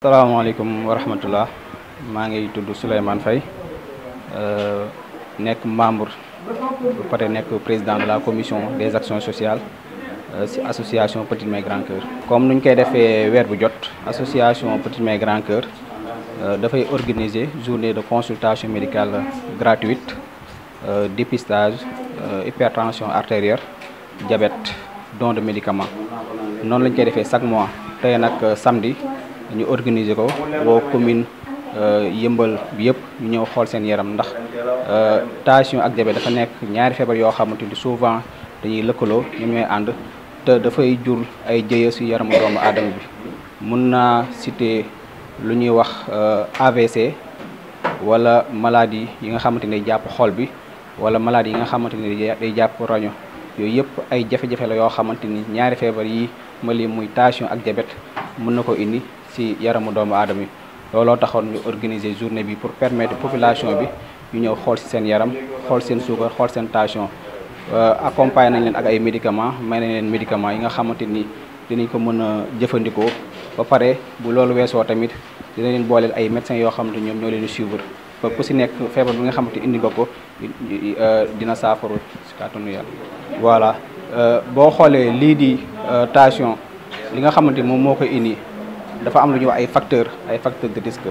salaamaaleykum wa rahmatullah maa ngi tudd Souleymane Faye nekk membre ba pare nekk président de la commission des actions sociales ci association Petites Mains Grand Cœur. comme nuñ koy defee weer bu jot association Petites Mains Grand Cœur dafay organiser journée de consultation médicale gratuite, dépistage, hypertension artérielle, diabète, don de médicaments noonu lañ koy defee chaque mois. tey nag samedi ñu organiser ko woo commune yëmbal bi yëpp ñu ñëw xool seen yaram ndax tension ak diabète dafa nekk ñaari feebar yoo xamante ni souvent dañuy lëkkaloo ñoom ñooy ànd te dafay jur ay jëye ci yaramu doomu aadama bi. mun naa citer lu ñuy wax AVC wala maladie yi nga xamante ni day jàpp xol bi wala maladie yi nga xamante ni day jàpp roño yooyu yëpp ay jafe-jafe la yoo xamante ni ñaari feebar yi ma li muy tension ak diabète mën na ko indi ci yaramu doomu aadama yi. looloo taxoon ñu organiser journée bi pour permettre population bi ñu ñëw xool ci seen yaram, xool seen suukar, xool seen tension. accompagner nañ leen ak ay médicaments, may nañ leen médicaments yi nga xamante ni dinañ ko mën a jëfandikoo. ba pare bu loolu weesoo tamit dina leen booleel ay médecins yoo xamante ñoom ñoo leen di suivre ba ku ci nekk feebar bi nga xamante indi nga ko dina saafaru ci kàttanu yàlla. voilà boo xoolee lii di tension li nga xamante moom moo koy indi dafa am lu ñuy wax ay facteurs de risque.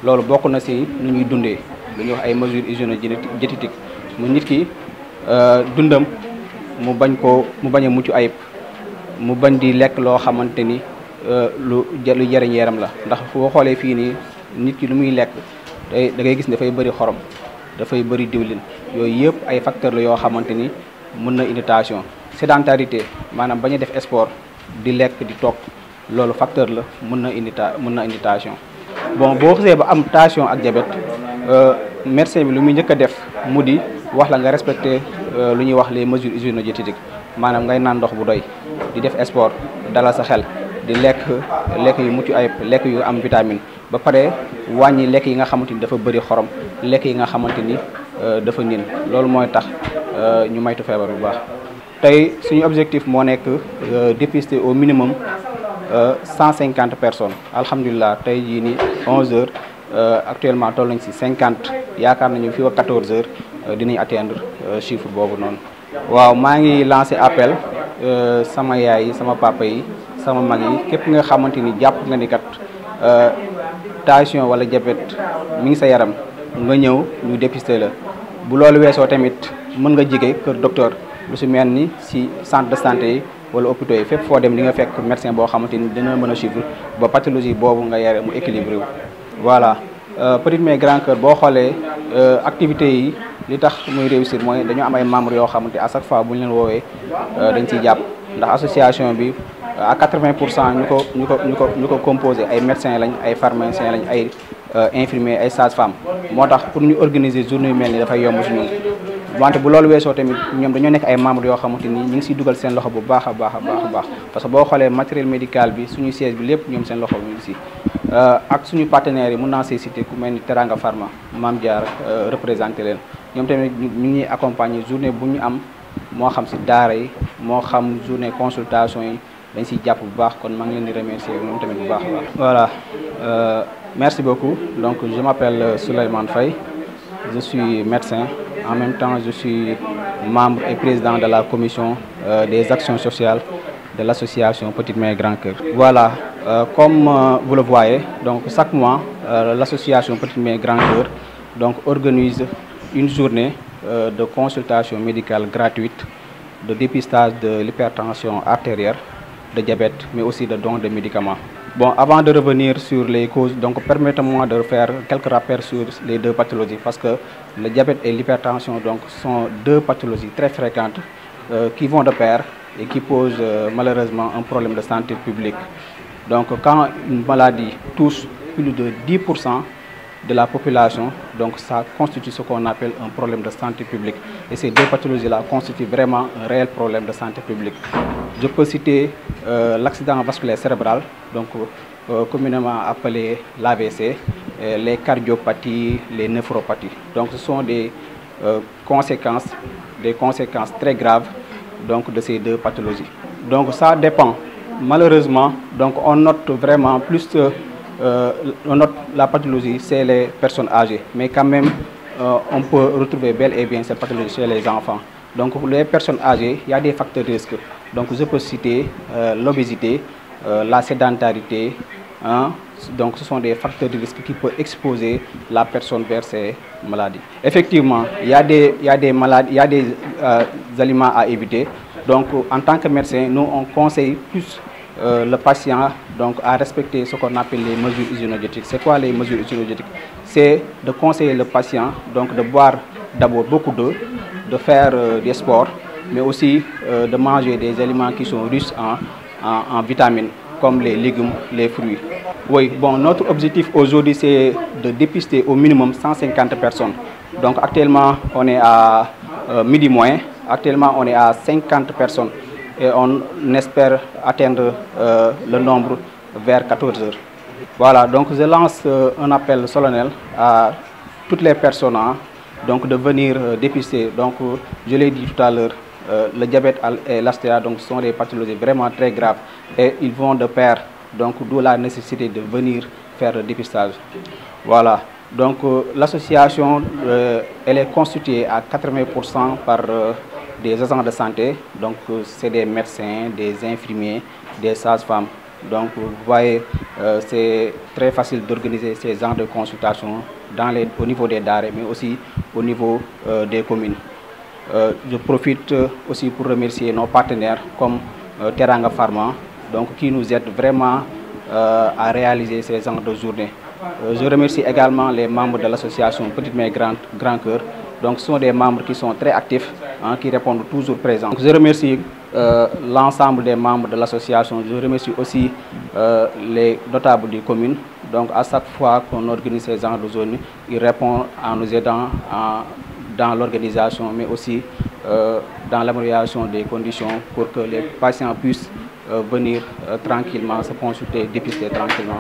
loolu bokk na ci nu ñuy dundee lu ñuy wax ay mesures hygiéno-diététiques mu nit ki dundam mu bañ a mucc ayib, mu bañ di lekk loo xamante ni lu jariñ yaram la. ndax boo xoolee fii nii nit ki lu muy lekk da ngay gis ne dafay bëri xorom, dafay bëri diwlin, yooyu yëpp ay facteurs la yoo xamante ni mën na indi tension. sédentarité maanaam bañ a def sport di lekk di toog loolu facteur la mën na indi tension. bon boo xasee ba am tension ak diabète médecin bi lu muy njëkk a def mu di wax la nga respecter lu ñuy wax les mesures hygiéno-diététiques maanaam ngay naan ndox bu doy, di def sport, dalal sa xel, di lekk yu mucc ayib, lekk yu am vitamine. ba pare wàññi lekk yi nga xamante ni dafa bëri xorom, lekk yi nga xamante ni dafa niin. loolu mooy tax ñu maytu feebar bu baax. tey suñu objectif moo nekk dépister au minimum 150 personnes. alhamdulilah tey jii ni 11h actuellement toll nañ ci 50. yaakaar nañu fii ba 14h dinañ atteindre chiffre boobu noonu. waaw maa ngi lancé appel sama yaay yi, sama papa yi, sama mag yi, képp nga xamante ni jàpp nga ni kat tension wala diabète mi ngi sa yaram nga ñëw ñu dépister la. bu loolu weesoo tamit mën nga jege kër docteur lu ci mel ni ci centre de santé yi wala hôpitaux yi, fépp foo dem di nga fekk médecin boo xamante ni dina mën a suivre ba pathologie boobu nga yore mu équilibré wu. voilà Petites Mains Grand Cœur boo xoolee activités yi li tax muy réussir mooy dañoo am ay membres yoo xamante à chaque fois bu ñu leen woowee dañ ciy jàpp. ndax association bi à 80% ñu ko composé ay médecins lañ, ay pharmaciens lañ, ay infirmiers, ay sages-femmes. moo tax pour ñu organiser journée yu mel ni dafay yomb ci ñun. wante bu loolu weesoo tamit ñoom dañoo nekk ay membres yoo xamante ni ñu ngi ciy dugal seen loxo bu baax a baax parce que boo xoolee matériel médical bi suñu siège bi lépp ñoom seen loxo mu ngi ci. ak suñu partenaires yi mën naa see citer ku mel ni Teranga Pharma, Mame Diarra représenté leen. ñoom tamit ñu ngi ñuy accompagner journée bu ñu am moo xam ci daara yi moo xam journée consultation yi dañ ciy jàpp bu baax. kon maa ngi leen di remercier moom tamit bu baax a baax. voilà merci beaucoup. donc je m'appelle Souleymane Faye, je suis médecin, en même temps je suis membre et président de la commission des actions sociales de l'association Petites Mains Grand Cœur. Voilà, comme vous le voyez, donc chaque mois l'association Petites Mains Grand Cœur donc organise une journée de consultation médicale gratuite, de dépistage de l'hypertension artérielle, de diabète, mais aussi de don de médicaments. Bon, avant de revenir sur les causes, donc permettez-moi de faire quelques rappels sur les deux pathologies, parce que le diabète et l'hypertension donc sont deux pathologies très fréquentes qui vont de pair et qui posent malheureusement un problème de santé publique. Donc quand une maladie touche plus de 10% de la population, donc ça constitue ce qu'on appelle un problème de santé publique. Et ces deux pathologies-là constituent vraiment un réel problème de santé publique. Je peux citer l'accident vasculaire cérébral, donc communément appelé l'AVC, les cardiopathies, les néphropathies. Donc ce sont des conséquences très graves donc, de ces deux pathologies. Donc ça dépend. Malheureusement, donc on note vraiment plus on note la pathologie, c'est les personnes âgées, mais quand même, on peut retrouver bel et bien cette pathologie chez les enfants. Donc pour les personnes âgées, il y a des facteurs de risque. Donc je peux citer l'obésité, la sédentarité, hein. Donc ce sont des facteurs de risque qui peuvent exposer la personne vers ces maladies. Effectivement, il y a des maladies, il y a des aliments à éviter. Donc en tant que médecin, nous on conseille plus le patient donc, à respecter ce qu'on appelle les mesures hygiéno-diététiques. C'est quoi les mesures hygiéno-diététiques? C'est de conseiller le patient donc, de boire d'abord beaucoup d'eau, de faire des sports, mais aussi de manger des aliments qui sont riches en vitamines, comme les légumes, les fruits. Oui, bon, notre objectif aujourd'hui, c'est de dépister au minimum 150 personnes. Donc actuellement, on est à midi moins. Actuellement, on est à 50 personnes. Et on espère atteindre le nombre vers 14 heures. Voilà, donc je lance un appel solennel à toutes les personnes donc de venir dépister. Donc, je l'ai dit tout à l'heure, le diabète et l'asthéa sont des pathologies vraiment très graves et ils vont de pair, donc d'où la nécessité de venir faire le dépistage. Voilà, donc l'association elle est constituée à 80% par des agents de santé, donc c'est des médecins, des infirmiers, des sages-femmes. Donc vous voyez, c'est très facile d'organiser ces genres de consultations au niveau des DARE, mais aussi au niveau des communes. Je profite aussi pour remercier nos partenaires comme Teranga Pharma, donc, qui nous aident vraiment à réaliser ces genres de journées. Je remercie également les membres de l'association Petite Main Grand Cœur. Donc, ce sont des membres qui sont très actifs, hein, qui répondent toujours présents. Donc, je remercie l'ensemble des membres de l'association. Je remercie aussi les notables des communes. Donc, à chaque fois qu'on organise ces genres de zones, ils répondent en nous aidant dans l'organisation, mais aussi dans l'amélioration des conditions pour que les patients puissent venir tranquillement se consulter, dépister tranquillement.